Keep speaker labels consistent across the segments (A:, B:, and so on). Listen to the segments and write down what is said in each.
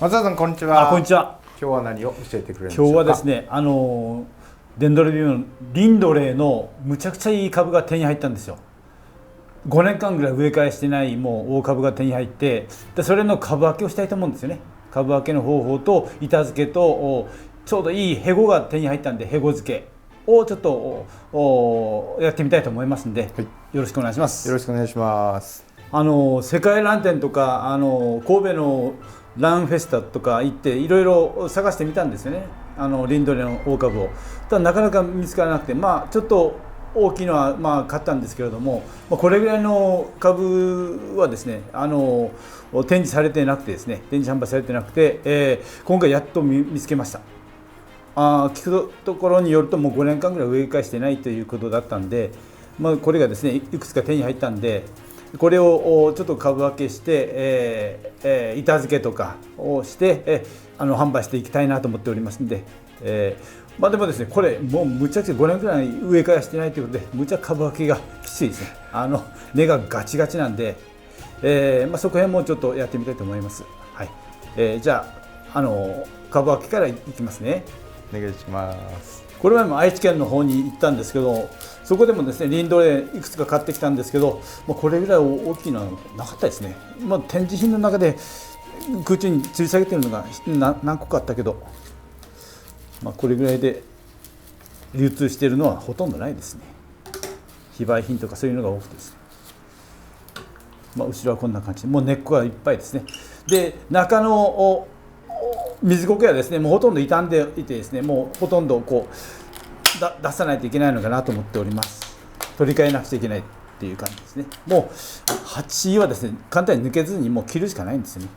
A: 松田さんこんにちは。
B: こんにちは。
A: 今日は何を教えてくれるんでしょうか。
B: 今日はですね、デンドロビウムのリンドレーのむちゃくちゃいい株が手に入ったんですよ。5年間ぐらい植え替えしてないもう大株が手に入って、でそれの株分けをしたいと思うんですよね。株分けの方法と板付けとちょうどいいヘゴが手に入ったんで、ヘゴ付けをちょっとやってみたいと思いますんで、はい、よろしくお願いします。
A: よろしくお願いします。
B: 世界ラン展とか神戸のランフェスタとか行っていろいろ探してみたんですよね、リンドレの大株を。ただなかなか見つからなくて、ちょっと大きいのは買ったんですけれども、これぐらいの株はですね展示されてなくてですね、展示販売されてなくて、今回やっと見つけました。聞くところによるともう5年間ぐらい植え替えしてないということだったんで、これがですねいくつか手に入ったんで、これをちょっと株分けして、板付けとかをして、販売していきたいなと思っておりますので、でもですね、これもうむちゃくちゃ5年くらい植え替えしてないということで、むちゃ株分けがきついですね。根がガチガチなんで、そこへんもちょっとやってみたいと思います。はい。じゃあ株分けからいきますね。
A: お願いします。
B: これ前も愛知県の方に行ったんですけど、そこでもですねリンドレーいくつか買ってきたんですけど、これぐらい大きいのはなかったですね。展示品の中で空中に吊り下げてるのが何個かあったけど、これぐらいで流通しているのはほとんどないですね。非売品とかそういうのが多くてですね、後ろはこんな感じでもう根っこがいっぱいですね。で中の水苔はですねもうほとんど傷んでいてですね、もうほとんどこう出さないといけないのかなと思っております。取り替えなくちゃいけないっていう感じですね。もう鉢はですね簡単に抜けずにもう切るしかないんですよね。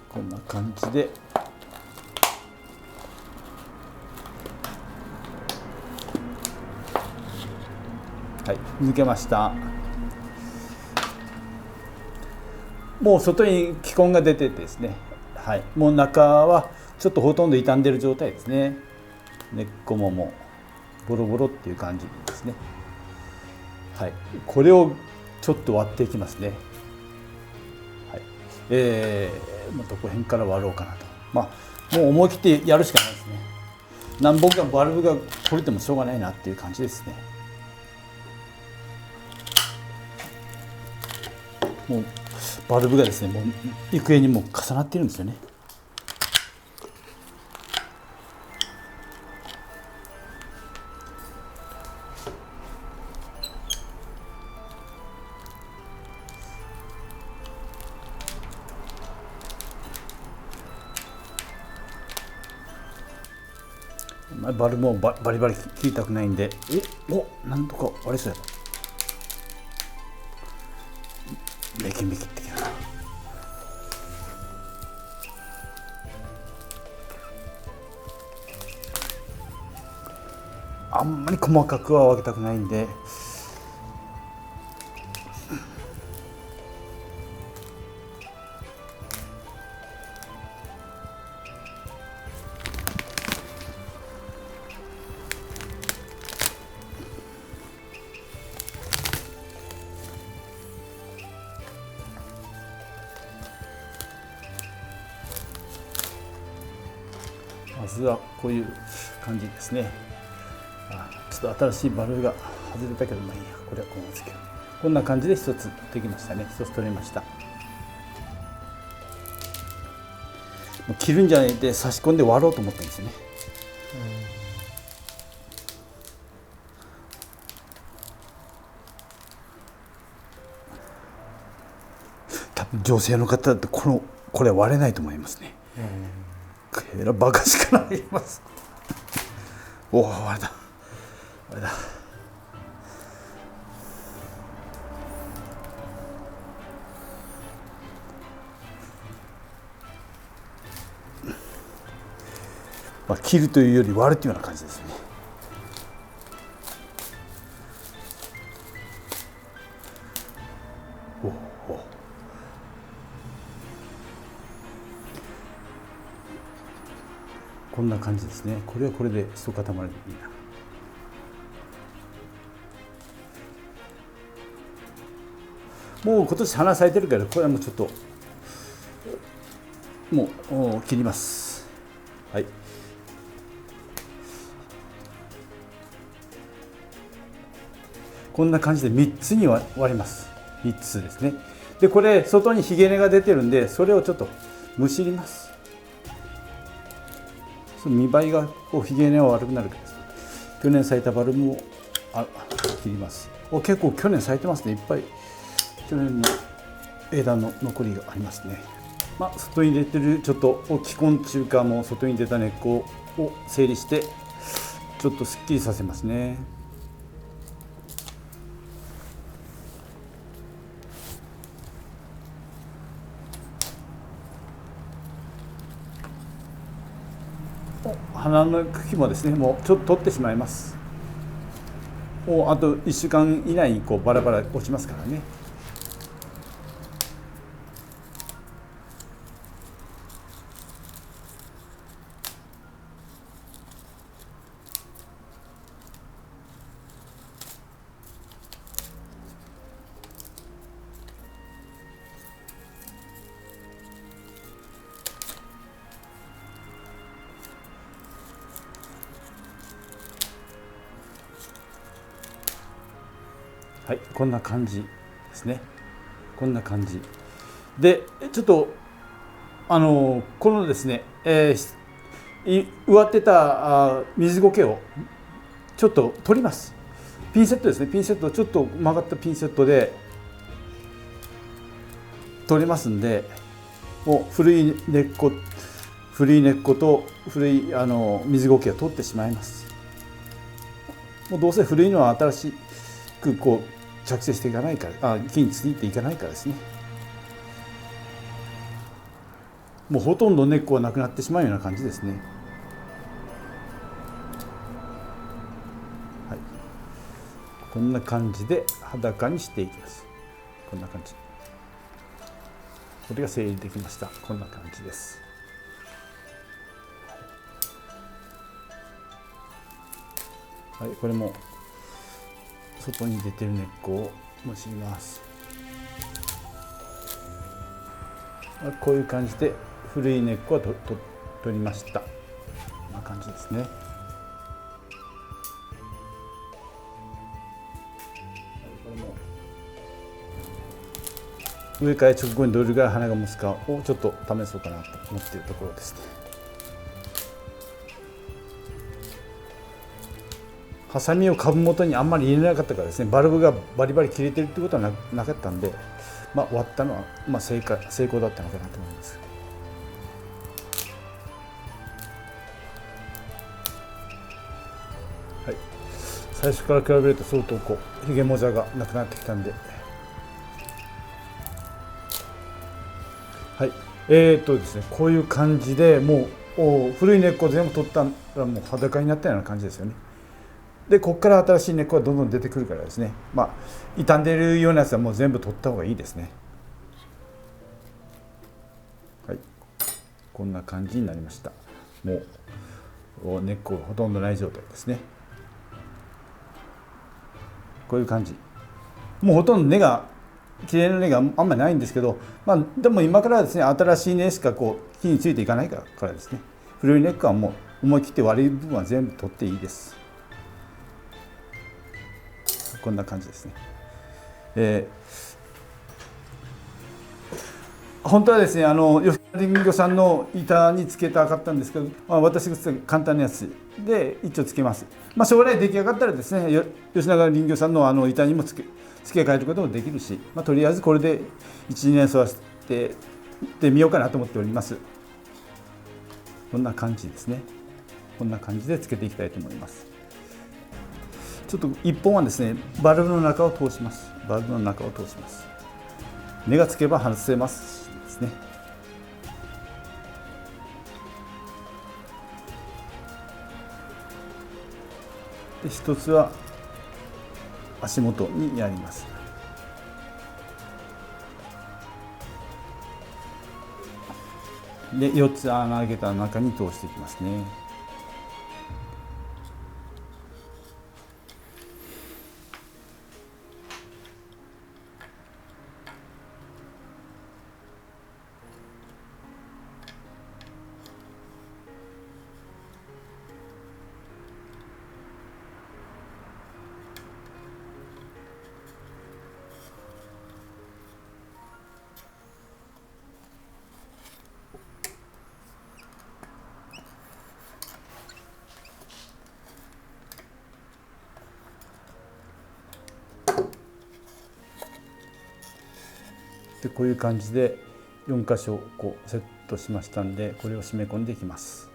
B: こんな感じで抜けました。もう外に気根が出ててですね、もう中はちょっとほとんど傷んでる状態ですね。根っこももうボロボロっていう感じですね。これをちょっと割っていきますね。どこ辺から割ろうかなと。もう思い切ってやるしかないですね。何本かバルブが取れてもしょうがないなっていう感じですね。もうバルブがですねもう行方にも重なっているんですよね。バルブもバリバリ切りたくないんで、なんとか割れそうや。メキメキってきたな。あんまり細かくは分けたくないんで、まずはこういう感じですね。ちょっと新しいバルブが外れたけどいいや、これはこのですけど、こんな感じで一つできましたね。一つ取れました。もう切るんじゃないで差し込んで割ろうと思ってるんですよね。多分女性の方だってこれ割れないと思いますね。えらバカ力入ります。おお、割れた割れた。切るというより割るというような感じですね。こんな感じですね。これはこれで一塊でいいな。もう今年花咲いてるから、これはもうちょっともう切ります。はい。こんな感じで3つに割ります。3つですね。でこれ外にひげ根が出てるんで、それをちょっとむしります。その見栄えがこうひげ根は悪くなるからです。去年咲いたバルブを切ります。結構去年咲いてますね。いっぱい去年の枝の残りがありますね。外に出てるちょっと気根中かも外に出た根っこを整理してちょっとすっきりさせますね。花の茎もですね、もうちょっと取ってしまいます。あと1週間以内にこうバラバラ落ちますからね。はい、こんな感じですね。こんな感じで、ちょっとこのですね、植わってた水苔をちょっと取ります。ピンセットですね。ピンセット、ちょっと曲がったピンセットで取れますんで、もう古い根っこと古い水苔を取ってしまいます。もうどうせ古いのは新しくこう着生していかないから、木についていかないからですね。もうほとんど根っこはなくなってしまうような感じですね。はい、こんな感じで裸にしていきます。こんな感じ。これが整理できました。こんな感じです。はい、これも外に出てる根っこをむしります。こういう感じで古い根っこは取りました。こんな感じですね。植え替え直後にどれぐらい花が持つかをちょっと試そうかなと思っているところですね。ハサミを株元にあんまり入れなかったからですね、バルブがバリバリ切れてるってことはなかったんで、割ったのは成功だったのかなと思います。はい、最初から比べると相当こうひげもじゃがなくなってきたんで、はい、ですね、こういう感じでもう古い根っこ全部取ったらもう裸になったような感じですよね。でここから新しい根っこがどんどん出てくるからですね、傷んでいるようなやつはもう全部取った方がいいですね。はい、こんな感じになりました。もう根っこがほとんどない状態ですね。こういう感じ。もうほとんどきれいな根があんまりないんですけど、でも今からですね、新しい根しかこう木についていかないからですね、古い根っこはもう思い切って悪い部分は全部取っていいです。こんな感じですね。本当はですね、吉田林業さんの板につけたかったんですけど、私が簡単なやつで一応つけます。将来出来上がったらですね、吉永林業さんの板にも付け替えることもできるし、とりあえずこれで 1,2 年育ててみようかなと思っております。こんな感じですね。こんな感じでつけていきたいと思います。ちょっと1本はですね、バルブの中を通します。バルブの中を通します。根がつけば外せますですね。で一つは足元にやります。で4つ穴開けた中に通していきますね。でこういう感じで4箇所こうセットしましたんで、これを締め込んでいきます。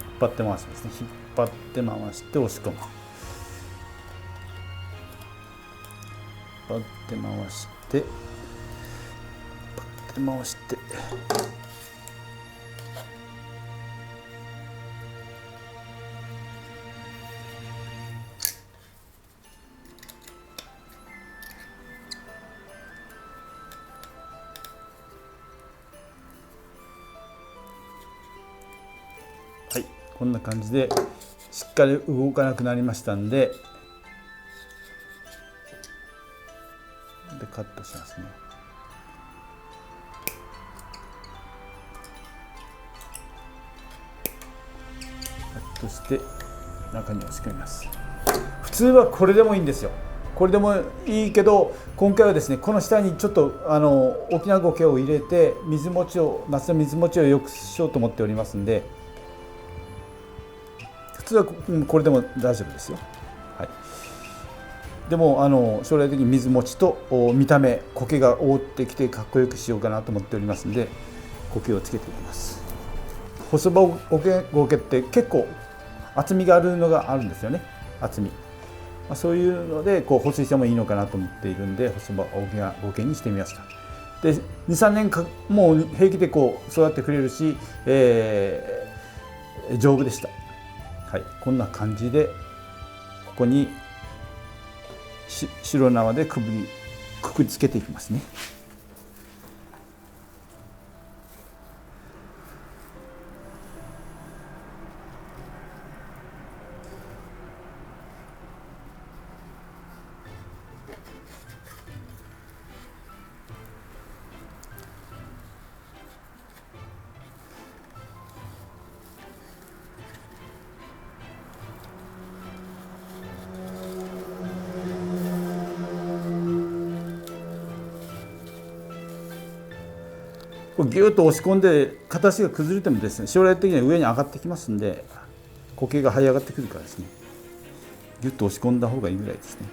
B: 引っ張って回しますね。引っ張って回して押し込む。引っ張って回して引っ張って回して、はい、こんな感じでしっかり動かなくなりましたんで、カットしますね。カットして中に押し込みます。普通はこれでもいいんですよ。これでもいいけど、今回はですね、この下にちょっと沖縄苔を入れて夏の水持ちを良くしようと思っておりますんで、普通はこれでも大丈夫ですよ。はい、でも将来的に水持ちと見た目、苔が覆ってきてかっこよくしようかなと思っておりますので、苔をつけていきます。細葉苔って結構厚みがあるのがあるんですよね。厚み、そういうので保水してもいいのかなと思っているんで、細葉苔にしてみました。で 2,3 年もう平気で育ってくれるし、丈夫でした。はい、こんな感じでここに白縄でくくりつけていきますね。ギュッと押し込んで形が崩れてもですね、将来的には上に上がってきますんで、苔が這い上がってくるからですね、ギュッと押し込んだ方がいいぐらいですね。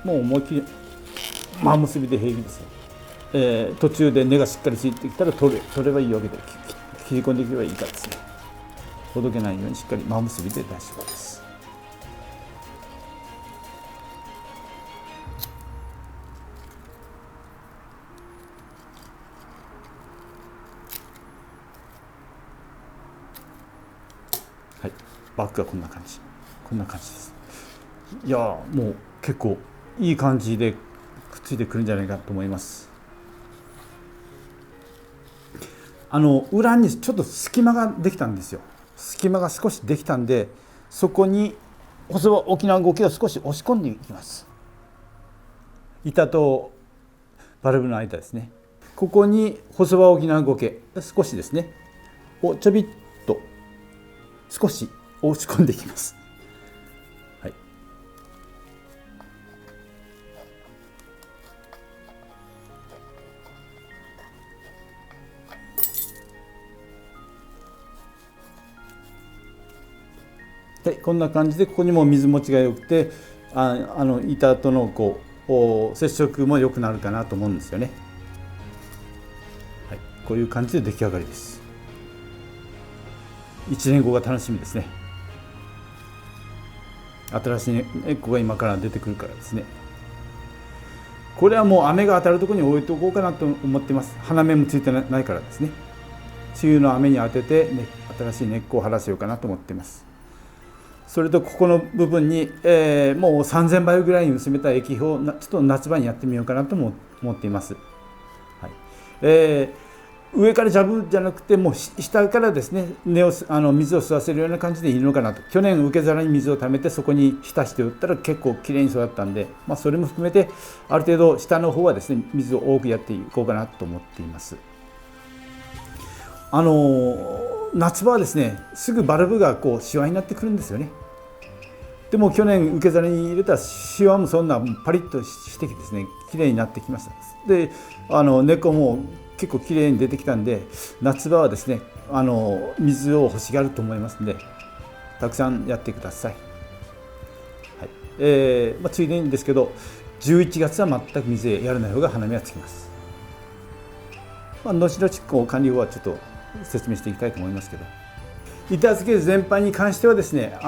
B: もう思いっきり真結びで平気ですよ。途中で根がしっかりついてきたら取ればいいわけで、切り込んでいけばいいからですね、ほどけないようにしっかり真結びで大丈夫です。はい、バッグはこんな感じです。いやもう結構いい感じでくっついてくるんじゃないかと思います。裏にちょっと隙間ができたんですよ。隙間が少しできたんで、そこに細葉沖縄苔を少し押し込んでいきます。板とバルブの間ですね。ここに細葉沖縄苔少しですねをちょびっと少し押し込んでいきます。はい、でこんな感じでここにも水持ちが良くて板との接触も良くなるかなと思うんですよね。はい、こういう感じで出来上がりです。1年後が楽しみですね。新しい根っこが今から出てくるからですね。これはもう雨が当たるところに置いておこうかなと思っています。花芽もついてないからですね。梅雨の雨に当てて、新しい根っこを張らせようかなと思っています。それとここの部分に、もう3000倍ぐらいに薄めた液肥をちょっと夏場にやってみようかなとも思っています。はい、上からジャブじゃなくてもう下からですね水を吸わせるような感じでいいのかなと。去年受け皿に水を溜めてそこに浸して打ったら結構きれいに育ったんで、それも含めてある程度下の方はですね水を多くやっていこうかなと思っています。夏場はですねすぐバルブがシワになってくるんですよね。でも去年受け皿に入れたシワもそんなパリッとしてきてですねきれいになってきました。で根っこも結構きれいに出てきたんで、夏場はですね水を欲しがると思いますのでたくさんやってください。はい、ついでにですけど11月は全く水やらない方が花芽はつきます。後々管理法はちょっと説明していきたいと思いますけど、板付け全般に関してはですね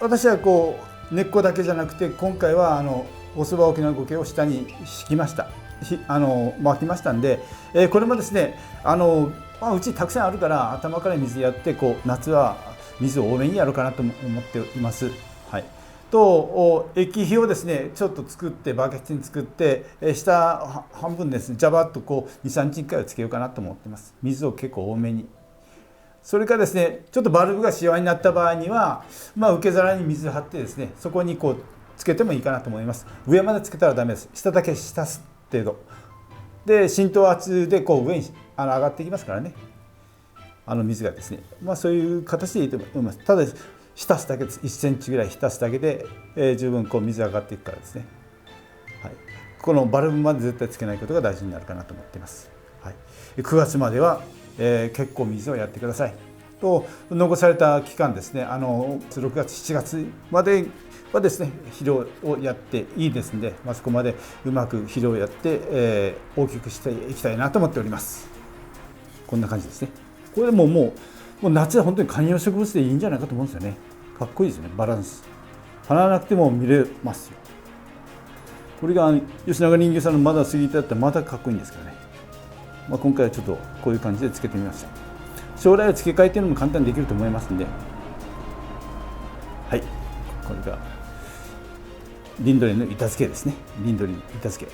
B: 私は根っこだけじゃなくて今回はおそば沖縄苔を下に敷きました。巻きましたんで、これもですねうちたくさんあるから頭から水やって夏は水を多めにやろうかなと思っています。はい、と液肥をですねちょっと作ってバケツに作って下半分ですねジャバッと23日1回はつけようかなと思っています。水を結構多めに。それからですねちょっとバルブがシワになった場合には、受け皿に水を張ってですねそこにつけてもいいかなと思います。上までつけたらダメです。下だけ浸す程度で浸透圧で上に上がっていきますからね水がですね、そういう形でいいと思います。ただ浸すだけです。1センチぐらい浸すだけで、十分水が上がっていくからですね。はい、このバルブまで絶対つけないことが大事になるかなと思っています。はい、9月までは結構水をやってください。と残された期間ですね6月7月まではですね肥料をやっていいですので、そこまでうまく肥料をやって、大きくしていきたいなと思っております。こんな感じですね。これでもう夏は本当に観葉植物でいいんじゃないかと思うんですよね。かっこいいですね。バランス花なくても見れますよ。これが吉永林業さんのまだ過ぎてだったらまたかっこいいんですからね。今回はちょっとこういう感じでつけてみました。将来は付け替えというのも簡単にできると思いますので、はい、これがリンドレンの板付けですね。リンドレンの板付け。